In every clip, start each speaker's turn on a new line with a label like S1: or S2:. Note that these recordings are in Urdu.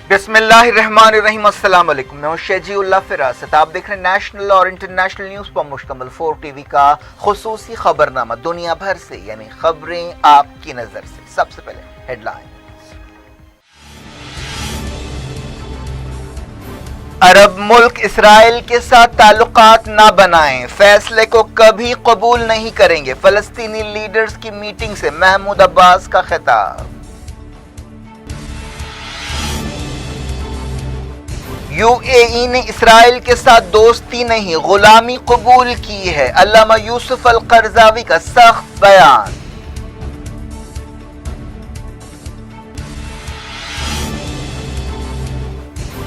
S1: بسم اللہ الرحمن الرحیم، السلام علیکم، میں ہوں شہجی اللہ فراست۔ آپ دیکھ رہے ہیں نیشنل اور انٹرنیشنل نیوز پر مشتمل 4 ٹی وی کا خصوصی خبرنامہ دنیا بھر سے، یعنی خبریں آپ کی نظر سے۔ سب سے پہلے ہیڈ لائن۔ عرب ملک اسرائیل کے ساتھ تعلقات نہ بنائیں، فیصلے کو کبھی قبول نہیں کریں گے، فلسطینی لیڈرز کی میٹنگ سے محمود عباس کا خطاب۔ یو اے ای نے اسرائیل کے ساتھ دوستی نہیں غلامی قبول کی ہے، علامہ یوسف القرضاوی کا سخت بیان۔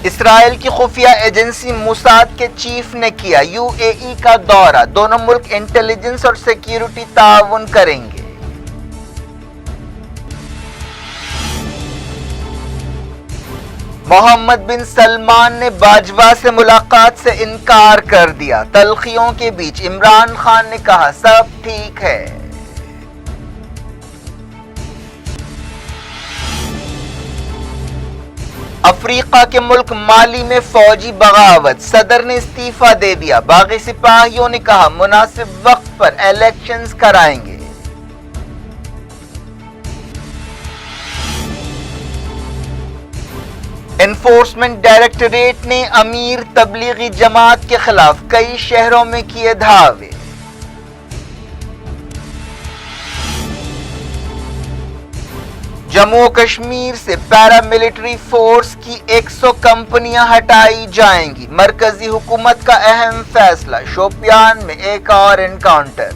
S1: اسرائیل کی خفیہ ایجنسی موساد کے چیف نے کیا یو اے ای کا دورہ، دونوں ملک انٹیلیجنس اور سیکیورٹی تعاون کریں گے۔ محمد بن سلمان نے باجوہ سے ملاقات سے انکار کر دیا، تلخیوں کے بیچ عمران خان نے کہا سب ٹھیک ہے۔ افریقہ کے ملک مالی میں فوجی بغاوت، صدر نے استعفیٰ دے دیا، باغی سپاہیوں نے کہا مناسب وقت پر الیکشنز کرائیں گے۔ انفورسمنٹ ڈائریکٹوریٹ نے امیر تبلیغی جماعت کے خلاف کئی شہروں میں کیے دھاوے۔ جموں و کشمیر سے پیراملٹری فورس کی 100 کمپنیاں ہٹائی جائیں گی، مرکزی حکومت کا اہم فیصلہ، شوپیان میں ایک اور انکاؤنٹر۔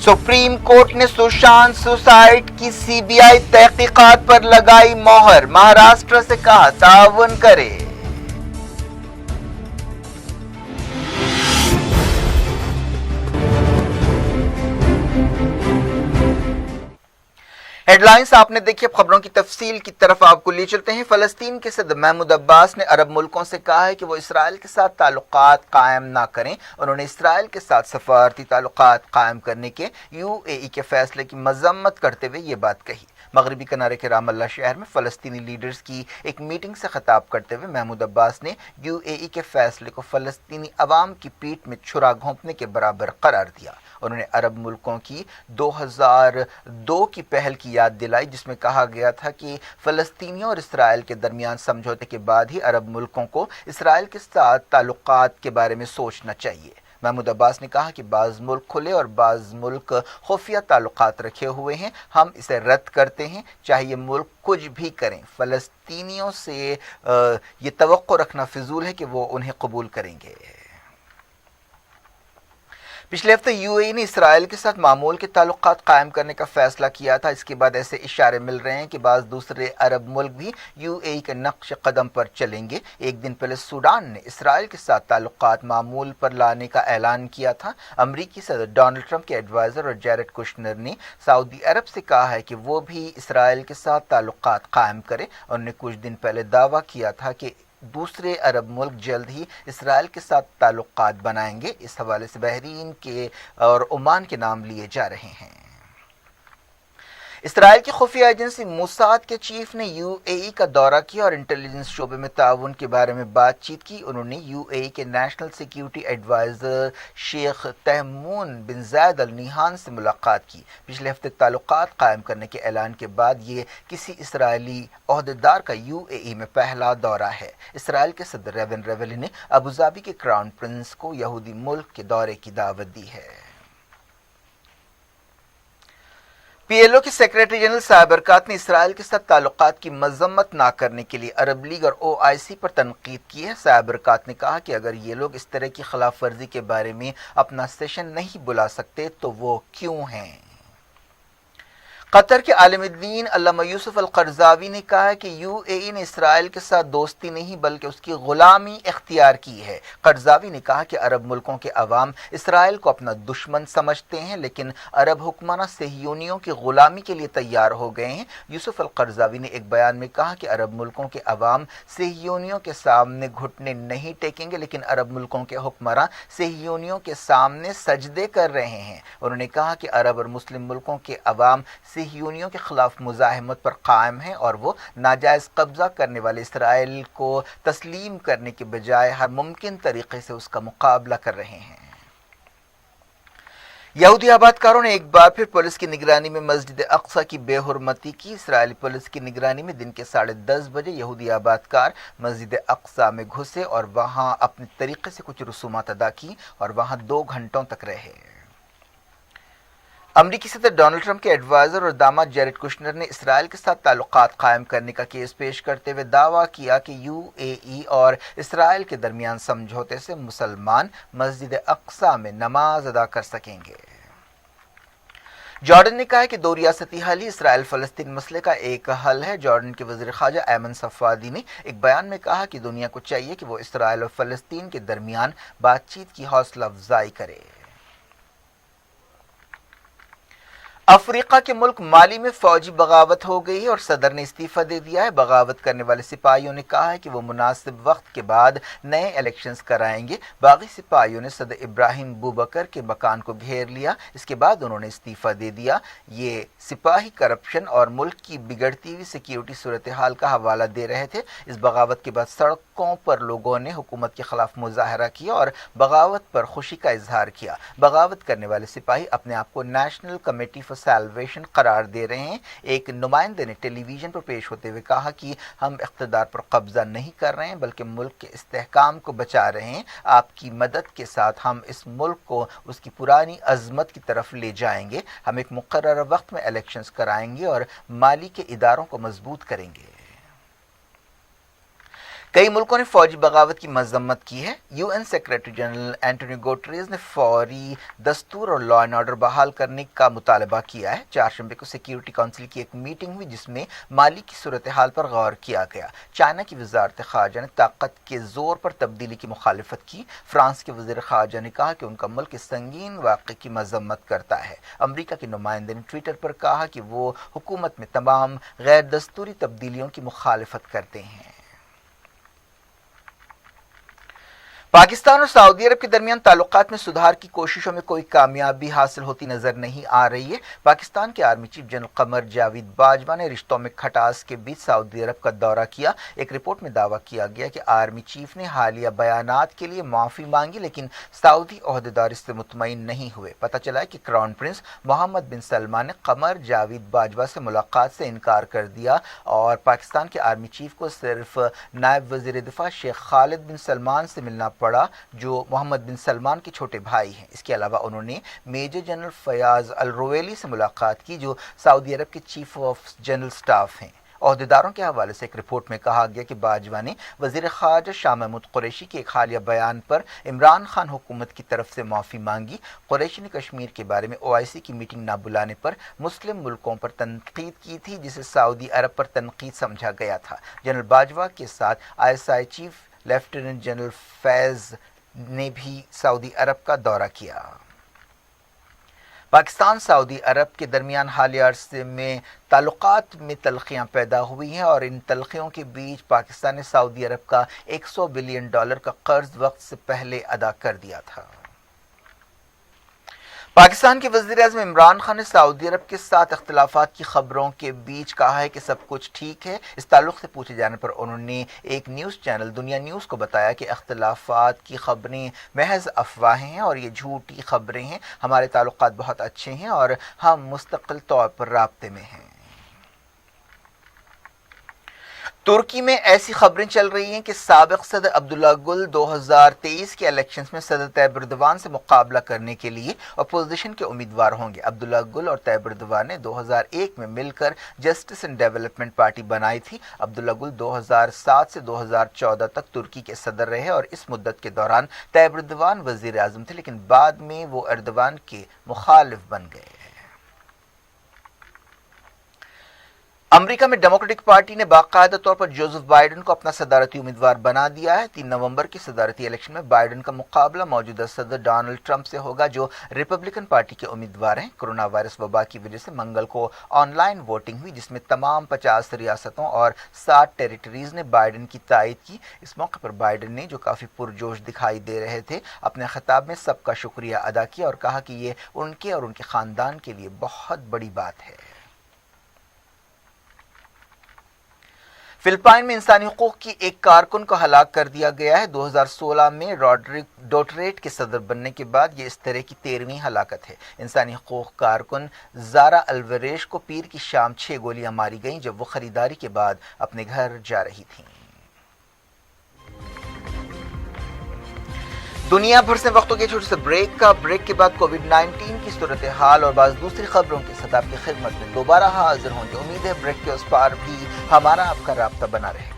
S1: سپریم کورٹ نے سشانت سوسائٹ کی سی بی آئی تحقیقات پر لگائی مہر، مہاراشٹر سے کہا تعاون کرے۔ ہیڈ لائنز آپ نے دیکھی، اب خبروں کی تفصیل کی طرف آپ کو لے چلتے ہیں۔ فلسطین کے صدر محمود عباس نے عرب ملکوں سے کہا ہے کہ وہ اسرائیل کے ساتھ تعلقات قائم نہ کریں۔ انہوں نے اسرائیل کے ساتھ سفارتی تعلقات قائم کرنے کے یو اے ای کے فیصلے کی مذمت کرتے ہوئے یہ بات کہی۔ مغربی کنارے کے رام اللہ شہر میں فلسطینی لیڈرز کی ایک میٹنگ سے خطاب کرتے ہوئے محمود عباس نے یو اے ای کے فیصلے کو فلسطینی عوام کی پیٹھ میں چھرا گھونپنے کے برابر قرار دیا۔ انہوں نے عرب ملکوں کی 2002 کی پہل کی یاد دلائی، جس میں کہا گیا تھا کہ فلسطینیوں اور اسرائیل کے درمیان سمجھوتے کے بعد ہی عرب ملکوں کو اسرائیل کے ساتھ تعلقات کے بارے میں سوچنا چاہیے۔ محمود عباس نے کہا کہ بعض ملک کھلے اور بعض ملک خفیہ تعلقات رکھے ہوئے ہیں، ہم اسے رد کرتے ہیں، چاہے یہ ملک کچھ بھی کریں۔ فلسطینیوں سے یہ توقع رکھنا فضول ہے کہ وہ انہیں قبول کریں گے۔ پچھلے ہفتے یو اے ای نے اسرائیل کے ساتھ معمول کے تعلقات قائم کرنے کا فیصلہ کیا تھا۔ اس کے بعد ایسے اشارے مل رہے ہیں کہ بعض دوسرے عرب ملک بھی یو اے ای کے نقش قدم پر چلیں گے۔ ایک دن پہلے سوڈان نے اسرائیل کے ساتھ تعلقات معمول پر لانے کا اعلان کیا تھا۔ امریکی صدر ڈونلڈ ٹرمپ کے ایڈوائزر اور جیرڈ کشنر نے سعودی عرب سے کہا ہے کہ وہ بھی اسرائیل کے ساتھ تعلقات قائم کرے۔ انہوں نے کچھ دن پہلے دعویٰ کیا تھا کہ دوسرے عرب ملک جلد ہی اسرائیل کے ساتھ تعلقات بنائیں گے۔ اس حوالے سے بحرین کے اور عمان کے نام لیے جا رہے ہیں۔ اسرائیل کی خفیہ ایجنسی موساد کے چیف نے یو اے ای کا دورہ کیا اور انٹیلیجنس شعبے میں تعاون کے بارے میں بات چیت کی۔ انہوں نے یو اے ای کے نیشنل سیکیورٹی ایڈوائزر شیخ تیمون بن زاید ال نہیان سے ملاقات کی۔ پچھلے ہفتے تعلقات قائم کرنے کے اعلان کے بعد یہ کسی اسرائیلی عہدیدار کا یو اے ای میں پہلا دورہ ہے۔ اسرائیل کے صدر ریون ریویلی نے ابوظہبی کے کراؤن پرنس کو یہودی ملک کے دورے کی دعوت دی ہے۔ پی ایل او کے سیکریٹری جنرل صاحب برکات نے اسرائیل کے ساتھ تعلقات کی مذمت نہ کرنے کے لیے عرب لیگ اور او آئی سی پر تنقید کی ہے۔ صاحب برکات نے کہا کہ اگر یہ لوگ اس طرح کی خلاف ورزی کے بارے میں اپنا سیشن نہیں بلا سکتے تو وہ کیوں ہیں۔ قطر کے عالم دین علامہ یوسف القرضاوی نے کہا ہے کہ یو اے ای نے اسرائیل کے ساتھ دوستی نہیں بلکہ اس کی غلامی اختیار کی ہے۔ قرضاوی نے کہا کہ عرب ملکوں کے عوام اسرائیل کو اپنا دشمن سمجھتے ہیں لیکن عرب حکمراں صہیونیوں کی غلامی کے لیے تیار ہو گئے ہیں۔ یوسف القرضاوی نے ایک بیان میں کہا کہ عرب ملکوں کے عوام صہیونیوں کے سامنے گھٹنے نہیں ٹیکیں گے لیکن عرب ملکوں کے حکمراں صہیونیوں کے سامنے سجدے کر رہے ہیں۔ انہوں نے کہا کہ عرب اور مسلم ملکوں کے عوام صہیونیوں کے خلاف مزاحمت پر قائم ہیں اور وہ ناجائز قبضہ کرنے والے اسرائیل کو تسلیم کرنے کے بجائے ہر ممکن طریقے سے اس کا مقابلہ کر رہے ہیں۔ یہودی آباد کاروں نے ایک بار پھر پولیس کی نگرانی میں مسجد اقصی کی بے حرمتی کی۔ اسرائیلی پولیس کی نگرانی میں دن کے 10:30 بجے یہودی آباد کار مسجد اقصی میں گھسے اور وہاں اپنے طریقے سے کچھ رسومات ادا کی اور وہاں 2 گھنٹوں تک رہے۔ امریکی صدر ڈونلڈ ٹرمپ کے ایڈوائزر اور داماد جیرڈ کشنر نے اسرائیل کے ساتھ تعلقات قائم کرنے کا کیس پیش کرتے ہوئے دعویٰ کیا کہ یو اے ای اور اسرائیل کے درمیان سمجھوتے سے مسلمان مسجد اقصی میں نماز ادا کر سکیں گے۔ جارڈن نے کہا ہے کہ 2 ریاستی حل ہی اسرائیل فلسطین مسئلے کا ایک حل ہے۔ جارڈن کے وزیر خارجہ ایمن صفادی نے ایک بیان میں کہا کہ دنیا کو چاہیے کہ وہ اسرائیل اور فلسطین کے درمیان بات چیت کی حوصلہ افزائی کرے۔ افریقہ کے ملک مالی میں فوجی بغاوت ہو گئی ہے اور صدر نے استعفیٰ دے دیا ہے۔ بغاوت کرنے والے سپاہیوں نے کہا ہے کہ وہ مناسب وقت کے بعد نئے الیکشنز کرائیں گے۔ باغی سپاہیوں نے صدر ابراہیم بوبکر کے مکان کو گھیر لیا، اس کے بعد انہوں نے استعفیٰ دے دیا۔ یہ سپاہی کرپشن اور ملک کی بگڑتی ہوئی سیکیورٹی صورتحال کا حوالہ دے رہے تھے۔ اس بغاوت کے بعد سڑکوں پر لوگوں نے حکومت کے خلاف مظاہرہ کیا اور بغاوت پر خوشی کا اظہار کیا۔ بغاوت کرنے والے سپاہی اپنے آپ کو نیشنل کمیٹی فار سیلویشن قرار دے رہے ہیں۔ ایک نمائندے نے ٹیلی ویژن پر پیش ہوتے ہوئے کہا کہ ہم اقتدار پر قبضہ نہیں کر رہے ہیں بلکہ ملک کے استحکام کو بچا رہے ہیں۔ آپ کی مدد کے ساتھ ہم اس ملک کو اس کی پرانی عظمت کی طرف لے جائیں گے۔ ہم ایک مقررہ وقت میں الیکشنز کرائیں گے اور مالی کے اداروں کو مضبوط کریں گے۔ کئی ملکوں نے فوجی بغاوت کی مذمت کی ہے۔ U N secretary general Antonio Guterres نے فوری دستور اور لا اینڈ آرڈر بحال کرنے کا مطالبہ کیا ہے۔ چہارشنبے کو سیکیورٹی کونسل کی ایک میٹنگ ہوئی جس میں مالی کی صورتحال پر غور کیا گیا۔ چائنا کی وزارت خارجہ نے طاقت کے زور پر تبدیلی کی مخالفت کی۔ فرانس کے وزیر خارجہ نے کہا کہ ان کا ملک اس سنگین واقعے کی مذمت کرتا ہے۔ امریکہ کے نمائندے نے ٹویٹر پر کہا کہ وہ حکومت میں تمام غیر دستوری تبدیلیوں کی مخالفت کرتے ہیں۔ پاکستان اور سعودی عرب کے درمیان تعلقات میں سدھار کی کوششوں میں کوئی کامیابی حاصل ہوتی نظر نہیں آ رہی ہے۔ پاکستان کے army chief general Qamar Javed Bajwa نے رشتوں میں کھٹاس کے بیچ سعودی عرب کا دورہ کیا۔ ایک رپورٹ میں دعویٰ کیا گیا کہ آرمی چیف نے حالیہ بیانات کے لیے معافی مانگی لیکن سعودی عہدیدار اس سے مطمئن نہیں ہوئے۔ پتہ چلا ہے کہ کراؤن پرنس محمد بن سلمان نے قمر جاوید باجوہ سے ملاقات سے انکار کر دیا اور پاکستان کے آرمی چیف کو صرف نائب وزیر دفاع شیخ خالد بن سلمان سے ملنا پڑا جو محمد بن سلمان کے چھوٹے بھائی ہیں۔ اس کے علاوہ انہوں نے میجر جنرل فیاض الرویلی سے ملاقات کی جو سعودی عرب کے چیف آف جنرل سٹاف ہیں۔ عہدیداروں کے حوالے سے ایک رپورٹ میں کہا گیا کہ باجوہ نے وزیر خارجہ شاہ محمود قریشی کے ایک حالیہ بیان پر عمران خان حکومت کی طرف سے معافی مانگی۔ قریشی نے کشمیر کے بارے میں OIC کی میٹنگ نہ بلانے پر مسلم ملکوں پر تنقید کی تھی جسے سعودی عرب پر تنقید سمجھا گیا تھا۔ جنرل باجوہ کے ساتھ ISI چیف لیفٹیننٹ جنرل فیض نے بھی سعودی عرب کا دورہ کیا۔ پاکستان سعودی عرب کے درمیان حالیہ عرصے میں تعلقات میں تلخیاں پیدا ہوئی ہیں اور ان تلخیوں کے بیچ پاکستان نے سعودی عرب کا $100 بلین کا قرض وقت سے پہلے ادا کر دیا تھا۔ پاکستان کے وزیر اعظم عمران خان نے سعودی عرب کے ساتھ اختلافات کی خبروں کے بیچ کہا ہے کہ سب کچھ ٹھیک ہے۔ اس تعلق سے پوچھے جانے پر انہوں نے ایک نیوز چینل دنیا نیوز کو بتایا کہ اختلافات کی خبریں محض افواہیں ہیں اور یہ جھوٹی خبریں ہیں۔ ہمارے تعلقات بہت اچھے ہیں اور ہم مستقل طور پر رابطے میں ہیں۔ ترکی میں ایسی خبریں چل رہی ہیں کہ سابق صدر عبداللہ گل 2023 کے الیکشنز میں صدر طیب ایردوان سے مقابلہ کرنے کے لیے اپوزیشن کے امیدوار ہوں گے۔ عبداللہ گل اور طیب ایردوان نے 2001 میں مل کر جسٹس اینڈ ڈیولپمنٹ پارٹی بنائی تھی۔ عبداللہ گل 2007 سے 2014 تک ترکی کے صدر رہے اور اس مدت کے دوران طیب ایردوان وزیر اعظم تھے لیکن بعد میں وہ ایردوان کے مخالف بن گئے۔ امریکہ میں ڈیموکریٹک پارٹی نے باقاعدہ طور پر جوزف بائیڈن کو اپنا صدارتی امیدوار بنا دیا ہے۔ 3 نومبر کی صدارتی الیکشن میں بائیڈن کا مقابلہ موجودہ صدر ڈونلڈ ٹرمپ سے ہوگا، جو ریپبلکن پارٹی کے امیدوار ہیں۔ کورونا وائرس وبا کی وجہ سے منگل کو آن لائن ووٹنگ ہوئی، جس میں تمام 50 ریاستوں اور 60 ٹیریٹریز نے بائیڈن کی تائید کی۔ اس موقع پر بائیڈن نے، جو کافی پرجوش دکھائی دے رہے تھے، اپنے خطاب میں سب کا شکریہ ادا کیا اور کہا کہ یہ ان کے اور ان کے خاندان کے لیے بہت بڑی بات ہے۔ فلپائن میں انسانی حقوق کی ایک کارکن کو ہلاک کر دیا گیا ہے۔ 2016 میں ڈوٹریٹ کے صدر بننے کے بعد یہ اس طرح کی 13ویں ہلاکت ہے۔ انسانی حقوق کارکن زارا الوریش کو پیر کی شام 6 گولیاں ماری گئیں جب وہ خریداری کے بعد اپنے گھر جا رہی تھیں۔ دنیا بھر سے وقتوں کے چھوٹے سے بریک کے بعد کووڈ-19 کی صورتحال اور بعض دوسری خبروں کے ساتھ آپ کی خدمت میں دوبارہ حاضر ہوں گے۔ امید ہے بریک کے اس پار بھی ہمارا آپ کا رابطہ بنا رہے گا۔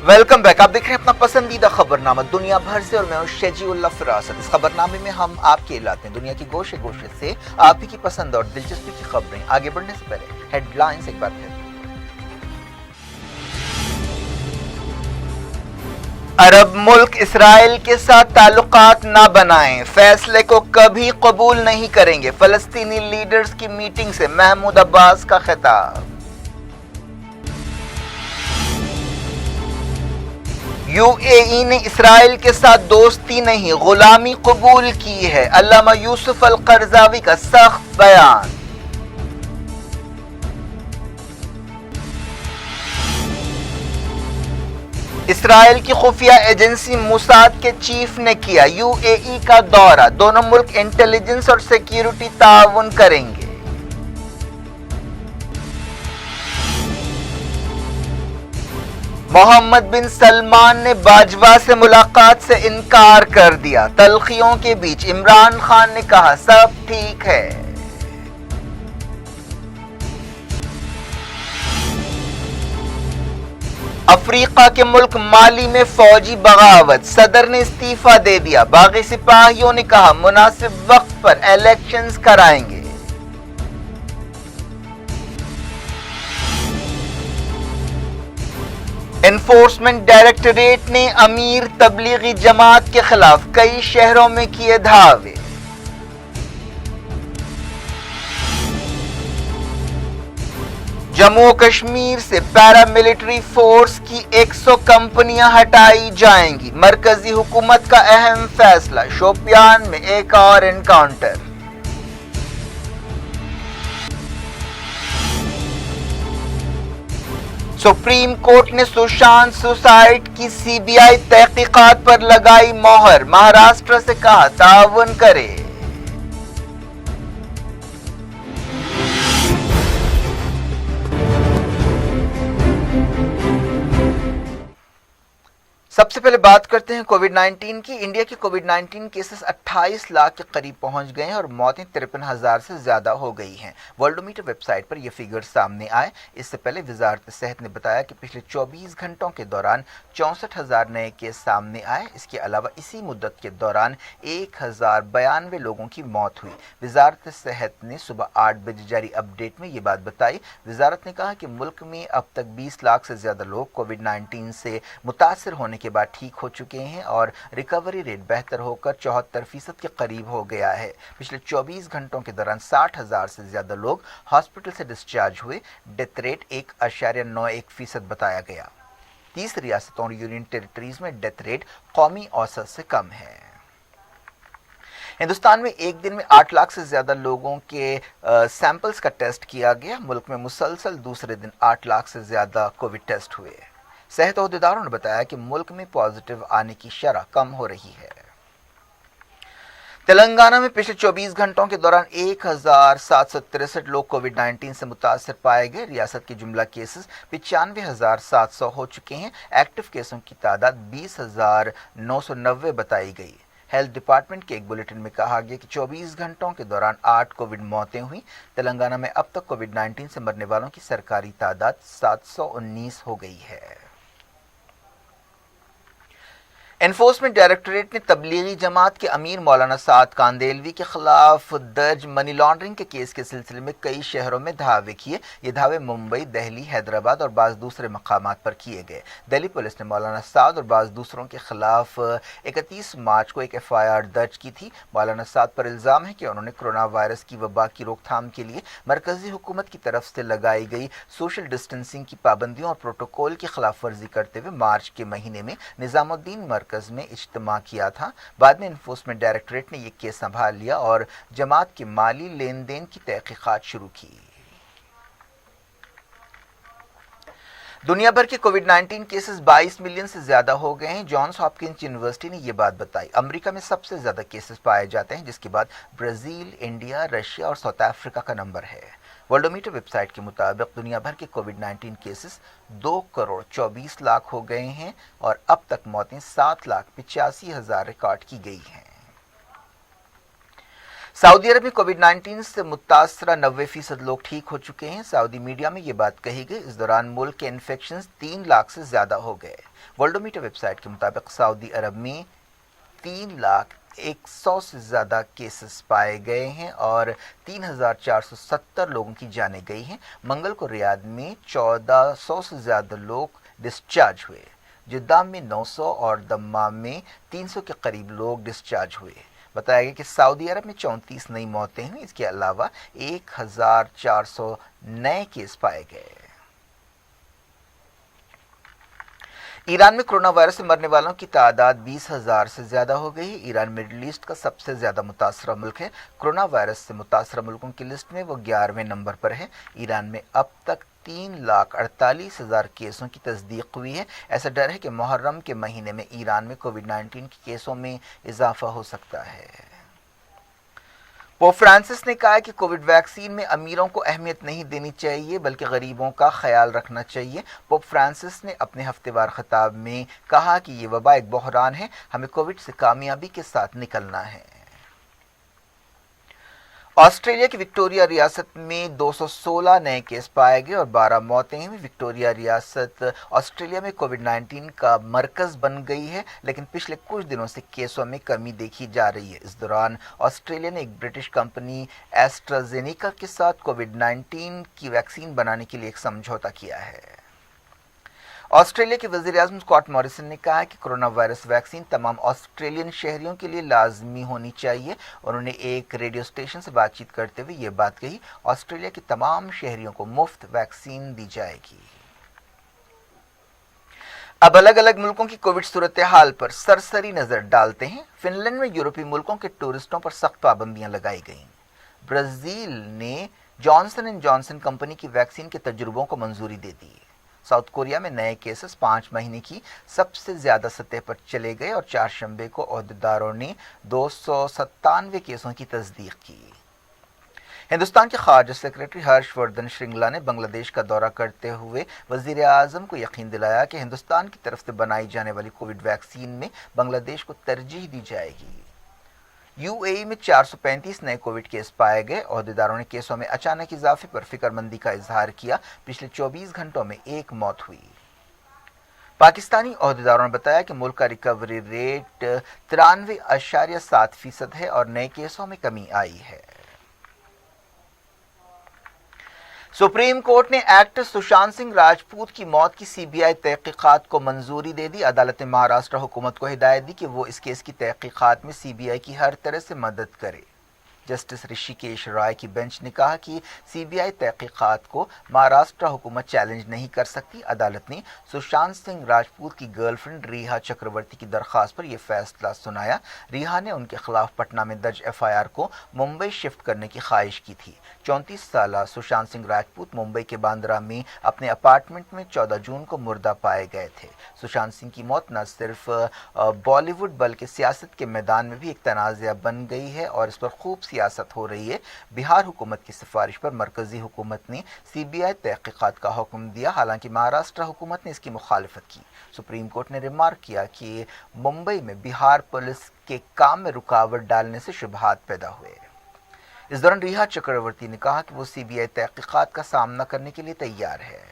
S1: ویلکم بیک، آپ دیکھ رہے ہیں اپنا پسندیدہ خبرنامہ دنیا بھر سے اور میں ہوں شجی اللہ فراست۔ اس خبرنامے میں ہم آپ کے لاتے ہیں دنیا کی گوشے گوشے سے آپ ہی کی پسند اور دلچسپی کی خبریں۔ آگے بڑھنے سے پہلے ہیڈ لائنز ایک بار پھر۔ عرب ملک اسرائیل کے ساتھ تعلقات نہ بنائیں، فیصلے کو کبھی قبول نہیں کریں گے، فلسطینی لیڈرز کی میٹنگ سے محمود عباس کا خطاب۔ یو اے ای نے اسرائیل کے ساتھ دوستی نہیں غلامی قبول کی ہے، علامہ یوسف القرضاوی کا سخت بیان۔ اسرائیل کی خفیہ ایجنسی موساد کے چیف نے کیا یو اے ای کا دورہ، دونوں ملک انٹیلیجنس اور سیکیورٹی تعاون کریں گے۔ محمد بن سلمان نے باجوہ سے ملاقات سے انکار کر دیا، تلخیوں کے بیچ عمران خان نے کہا سب ٹھیک ہے۔ افریقہ کے ملک مالی میں فوجی بغاوت، صدر نے استعفیٰ دے دیا، باغی سپاہیوں نے کہا مناسب وقت پر الیکشنز کرائیں گے۔ انفورسمنٹ ڈائریکٹوریٹ نے امیر تبلیغی جماعت کے خلاف کئی شہروں میں کیے دھاوے۔ جموں و کشمیر سے پیراملٹری فورس کی 100 کمپنیاں ہٹائی جائیں گی، مرکزی حکومت کا اہم فیصلہ، شوپیان میں ایک اور انکاؤنٹر۔ سپریم کورٹ نے سشانت سوسائٹ کی سی بی آئی تحقیقات پر لگائی مہر، مہاراشٹر سے کہا تعاون کرے۔ سب سے پہلے بات کرتے ہیں کووڈ-19 کی۔ انڈیا کے کووڈ-19 کیسز 28 لاکھ کے قریب پہنچ گئے ہیں اور موتیں 53,000 سے زیادہ ہو گئی ہیں۔ ورلڈومیٹر ویب سائٹ پر یہ فگر سامنے آئے۔ اس سے پہلے وزارت صحت نے بتایا کہ پچھلے 24 گھنٹوں کے دوران 64,000 نئے کیس سامنے آئے۔ اس کے علاوہ اسی مدت کے دوران 1,092 لوگوں کی موت ہوئی۔ وزارت صحت نے صبح 8 بجے جاری اپ ڈیٹ میں یہ بات بتائی۔ وزارت نے کہا کہ ملک میں اب تک 20 لاکھ سے زیادہ لوگ کووڈ-19 سے متاثر ہونے کے بعد ٹھیک ہو چکے ہیں اور ریکوری ریٹ بہتر ہو کر 74% کے قریب ہو گیا ہے۔ پچھلے 24 گھنٹوں کے دوران 60,000 سے زیادہ لوگ ہاسپٹل سے ڈسچارج ہوئے۔ ڈیتھ ریٹ 1.91% بتایا گیا۔ 30 ریاستوں اور یونین ٹیریٹریز میں ڈیتھ ریٹ قومی اوسط سے کم ہے۔ ہندوستان میں ایک دن میں 8 لاکھ سے زیادہ لوگوں کے سیمپلز کا ٹیسٹ کیا گیا۔ ملک میں مسلسل دوسرے دن 8 لاکھ سے زیادہ کووڈ ٹیسٹ ہوئے۔ صحت عہدیداروں نے بتایا کہ ملک میں پازیٹیو آنے کی شرح کم ہو رہی ہے۔ تلنگانہ میں پچھلے 24 گھنٹوں کے دوران 1763 لوگ کووڈ 19 سے متاثر پائے گئے۔ ریاست کے جملہ کیسز 95,700 ہو چکے ہیں۔ ایکٹیو کیسوں کی تعداد 20,990 بتائی گئی۔ ہیلتھ ڈپارٹمنٹ کے ایک بلیٹن میں کہا گیا کہ 24 گھنٹوں کے دوران 8 کووڈ موتیں ہوئیں۔ تلنگانہ میں اب تک کووڈ 19 سے مرنے والوں کی سرکاری تعداد 719 ہو گئی ہے۔ انفورسمنٹ ڈائریکٹوریٹ نے تبلیغی جماعت کے امیر مولانا سعد کاندیلوی کے خلاف درج منی لانڈرنگ کے کیس کے سلسلے میں کئی شہروں میں دھاوے کیے۔ یہ دھاوے ممبئی، دہلی، حیدرآباد اور بعض دوسرے مقامات پر کیے گئے۔ دہلی پولیس نے مولانا سعد اور بعض دوسروں کے خلاف 31 مارچ کو ایک FIR درج کی تھی۔ مولانا سعد پر الزام ہے کہ انہوں نے کورونا وائرس کی وبا کی روک تھام کے لیے مرکزی حکومت کی طرف سے لگائی گئی سوشل ڈسٹینسنگ کی پابندیوں اور پروٹوکول کی خلاف ورزی کرتے ہوئے مارچ کے مہینے میں نظام الدین مرکز میں اجتماع کیا تھا۔ بعد میں انفورسمنٹ ڈائریکٹوریٹ نے یہ کیس سنبھال لیا اور جماعت کے مالی لین دین کی تحقیقات شروع کی۔ دنیا بھر کے کووڈ 19 کیسز 22 ملین سے زیادہ ہو گئے ہیں۔ جانس ہاپکنس یونیورسٹی نے یہ بات بتائی۔ امریکہ میں سب سے زیادہ کیسز پائے جاتے ہیں، جس کے بعد برازیل، انڈیا، رشیا اور ساؤتھ افریقہ کا نمبر ہے۔ ورلڈومیٹر ویب سائٹ کے مطابق دنیا بھر کے کووڈ 19 کیسز 2,24,00,000 ہو گئے ہیں اور اب تک موتیں 7,85,000 ریکارڈ کی گئی ہیں۔ سعودی عرب میں کووڈ 19 سے متاثرہ 90% لوگ ٹھیک ہو چکے ہیں۔ سعودی میڈیا میں یہ بات کہی گئی۔ اس دوران ملک کے انفیکشنز 3 لاکھ سے زیادہ ہو گئے۔ ورلڈومیٹر ویب سائٹ کے مطابق سعودی عرب میں 3,01,000 سے زیادہ کیسز پائے گئے ہیں اور 3,470 لوگوں کی جانیں گئی ہیں۔ منگل کو ریاض میں 1,400 سے زیادہ لوگ ڈسچارج ہوئے۔ جدہ میں 900 اور دمام میں 300 کے قریب لوگ ڈسچارج ہوئے۔ بتایا گیا کہ سعودی عرب میں 34 نئی موتیں ہوئیں۔ اس کے علاوہ 1,400 نئے کیس پائے گئے۔ ایران میں کورونا وائرس سے مرنے والوں کی تعداد 20,000 سے زیادہ ہو گئی ہے۔ ایران مڈل ایسٹ کا سب سے زیادہ متاثرہ ملک ہے۔ کورونا وائرس سے متاثرہ ملکوں کی لسٹ میں وہ 11ویں نمبر پر ہے۔ ایران میں اب تک 3,48,000 کیسوں کی تصدیق ہوئی ہے۔ ایسا ڈر ہے کہ محرم کے مہینے میں ایران میں کووڈ 19 کے کیسوں میں اضافہ ہو سکتا ہے۔ پوپ فرانسس نے کہا کہ کووڈ ویکسین میں امیروں کو اہمیت نہیں دینی چاہیے بلکہ غریبوں کا خیال رکھنا چاہیے۔ پوپ فرانسس نے اپنے ہفتہ وار خطاب میں کہا کہ یہ وبا ایک بحران ہے، ہمیں کووڈ سے کامیابی کے ساتھ نکلنا ہے۔ آسٹریلیا کی وکٹوریہ ریاست میں 216 نئے کیس پائے گئے اور 12 موتیں ہوئیں۔ وکٹوریہ ریاست آسٹریلیا میں کووڈ 19 کا مرکز بن گئی ہے، لیکن پچھلے کچھ دنوں سے کیسوں میں کمی دیکھی جا رہی ہے۔ اس دوران آسٹریلیا نے ایک برٹش کمپنی ایسٹرازینیکا کے ساتھ کووڈ 19 کی ویکسین بنانے کے لیے ایک سمجھوتا کیا ہے۔ آسٹریلیا کے وزیر اعظم اسکاٹ موریسن نے کہا کہ کورونا وائرس ویکسین تمام آسٹریلین شہریوں کے لیے لازمی ہونی چاہیے۔ انہوں نے ایک ریڈیو اسٹیشن سے بات چیت کرتے ہوئے یہ بات کہی۔ آسٹریلیا کے تمام شہریوں کو مفت ویکسین دی جائے گی۔ اب الگ الگ ملکوں کی کووڈ صورتحال پر سرسری نظر ڈالتے ہیں۔ فن لینڈ میں یورپی ملکوں کے ٹورسٹوں پر سخت پابندیاں لگائی گئیں۔ برازیل نے جانسن اینڈ جانسن کمپنی کی ویکسین کے تجربوں کو منظوری دے دی۔ ساؤتھ کوریا میں نئے کیسز 5 مہینے کی سب سے زیادہ سطح پر چلے گئے اور چہارشنبے کو عہدیداروں نے 297 کیسوں کی تصدیق کی۔ ہندوستان کے خارجہ سیکرٹری ہرش وردھن شرنگلا نے بنگلہ دیش کا دورہ کرتے ہوئے وزیر اعظم کو یقین دلایا کہ ہندوستان کی طرف سے بنائی جانے والی کووڈ ویکسین میں بنگلہ دیش کو ترجیح دی جائے گی۔ UAE میں 435 نئے کووڈ کیس پائے گئے۔ عہدیداروں نے کیسوں میں اچانک اضافے پر فکر مندی کا اظہار کیا۔ پچھلے 24 گھنٹوں میں 1 موت ہوئی۔ پاکستانی عہدیداروں نے بتایا کہ ملک کا ریکوری ریٹ 93.7% ہے اور نئے کیسوں میں کمی آئی ہے۔ سپریم کورٹ نے ایکٹر سشانت سنگھ راجپوت کی موت کی CBI تحقیقات کو منظوری دے دی۔ عدالت نے مہاراشٹر حکومت کو ہدایت دی کہ وہ اس کیس کی تحقیقات میں CBI کی ہر طرح سے مدد کرے۔ جسٹس رشیکیش رائے کی بینچ نے کہا کہ سی بی آئی تحقیقات کو مہاراشٹر حکومت چیلنج نہیں کر سکتی۔ عدالت نے سشانت سنگھ راجپوت کی گرل فرینڈ ریحا چکرورتی کی درخواست پر یہ فیصلہ سنایا۔ ریحا نے ان کے خلاف پٹنہ میں درج ایف آئی آر کو ممبئی شفٹ کرنے کی خواہش کی تھی۔ 34 سالہ سشانت سنگھ راجپوت ممبئی کے باندرہ میں اپنے اپارٹمنٹ میں 14 جون کو مردہ پائے گئے تھے۔ سشانت سنگھ کی موت نہ صرف بالی ووڈ بلکہ سیاست کے میدان میں بھی ایک تنازعہ بن گئی ہے اور اس پر خوب سیاست ہو رہی ہے۔ بہار حکومت کی سفارش پر مرکزی حکومت نے سی بی آئی تحقیقات کا حکم دیا، حالانکہ مہاراشٹر حکومت نے اس کی مخالفت کی۔ سپریم کورٹ نے ریمارک کیا کہ ممبئی میں بہار پولیس کے کام میں رکاوٹ ڈالنے سے شبہات پیدا ہوئے۔ اس دوران ریحا چکرورتی نے کہا کہ وہ سی بی آئی تحقیقات کا سامنا کرنے کے لیے تیار ہے۔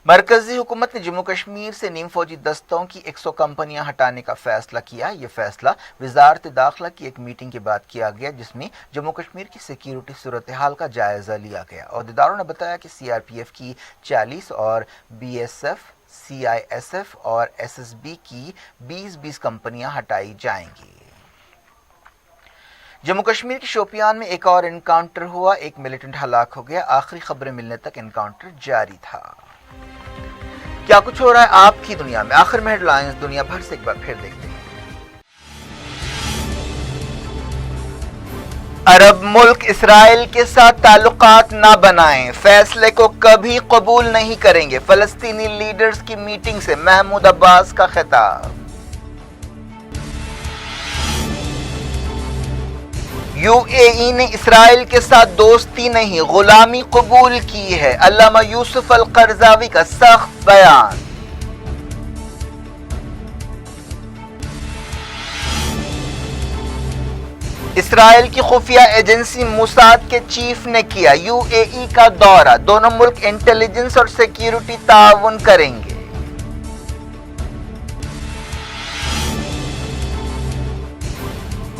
S1: مرکزی حکومت نے جموں کشمیر سے نیم فوجی دستوں کی 100 کمپنیاں ہٹانے کا فیصلہ کیا۔ یہ فیصلہ وزارت داخلہ کی ایک میٹنگ کے بعد کیا گیا، جس میں جموں کشمیر کی سیکیورٹی صورتحال کا جائزہ لیا گیا۔ عہدیداروں نے بتایا کہ سی آر پی ایف کی 40 اور B S F, C I S F اور ایس ایس بی کی 20 کمپنیاں ہٹائی جائیں گی۔ جموں کشمیر کے شوپیان میں ایک اور انکاؤنٹر ہوا، ایک ملیٹنٹ ہلاک ہو گیا۔ آخری خبریں ملنے تک انکاؤنٹر جاری تھا۔ کیا کچھ ہو رہا ہے آپ کی دنیا میں؟ آخر میں ہیڈ لائنز دنیا بھر سے ایک بار پھر دیکھتے ہیں۔ عرب ملک اسرائیل کے ساتھ تعلقات نہ بنائیں، فیصلے کو کبھی قبول نہیں کریں گے، فلسطینی لیڈرز کی میٹنگ سے محمود عباس کا خطاب۔ یو اے ای نے اسرائیل کے ساتھ دوستی نہیں غلامی قبول کی ہے، علامہ یوسف القرضاوی کا سخت بیان۔ اسرائیل کی خفیہ ایجنسی موساد کے چیف نے کیا یو اے ای کا دورہ، دونوں ملک انٹیلیجنس اور سیکیورٹی تعاون کریں گے۔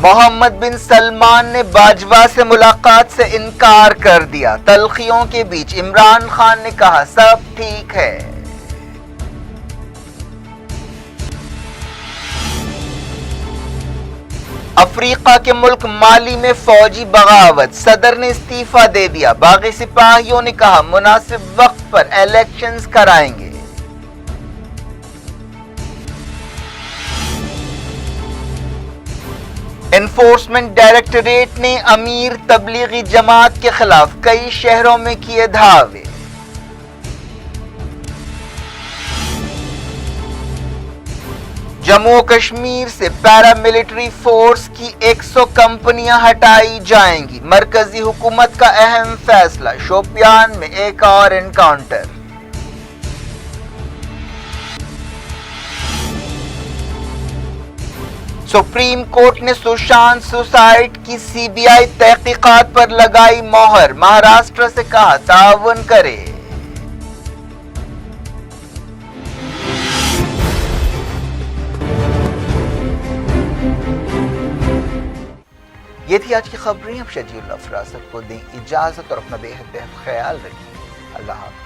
S1: محمد بن سلمان نے باجوہ سے ملاقات سے انکار کر دیا، تلخیوں کے بیچ عمران خان نے کہا سب ٹھیک ہے۔ افریقہ کے ملک مالی میں فوجی بغاوت، صدر نے استعفیٰ دے دیا، باغی سپاہیوں نے کہا مناسب وقت پر الیکشنز کرائیں گے۔ انفورسمنٹ ڈائریکٹوریٹ نے امیر تبلیغی جماعت کے خلاف کئی شہروں میں کیے دھاوے۔ جموں کشمیر سے پیراملٹری فورس کی 100 کمپنیاں ہٹائی جائیں گی، مرکزی حکومت کا اہم فیصلہ، شوپیان میں ایک اور انکاؤنٹر۔ سپریم کورٹ نے سشانت سوسائٹ کی سی بی آئی تحقیقات پر لگائی مہر، مہاراشٹر سے کہا تعاون کرے۔ یہ تھی آج کی خبریں، اب شجی اللہ فراست کو دیں اجازت اور اپنا بے حد خیال رکھیں۔ اللہ حافظ۔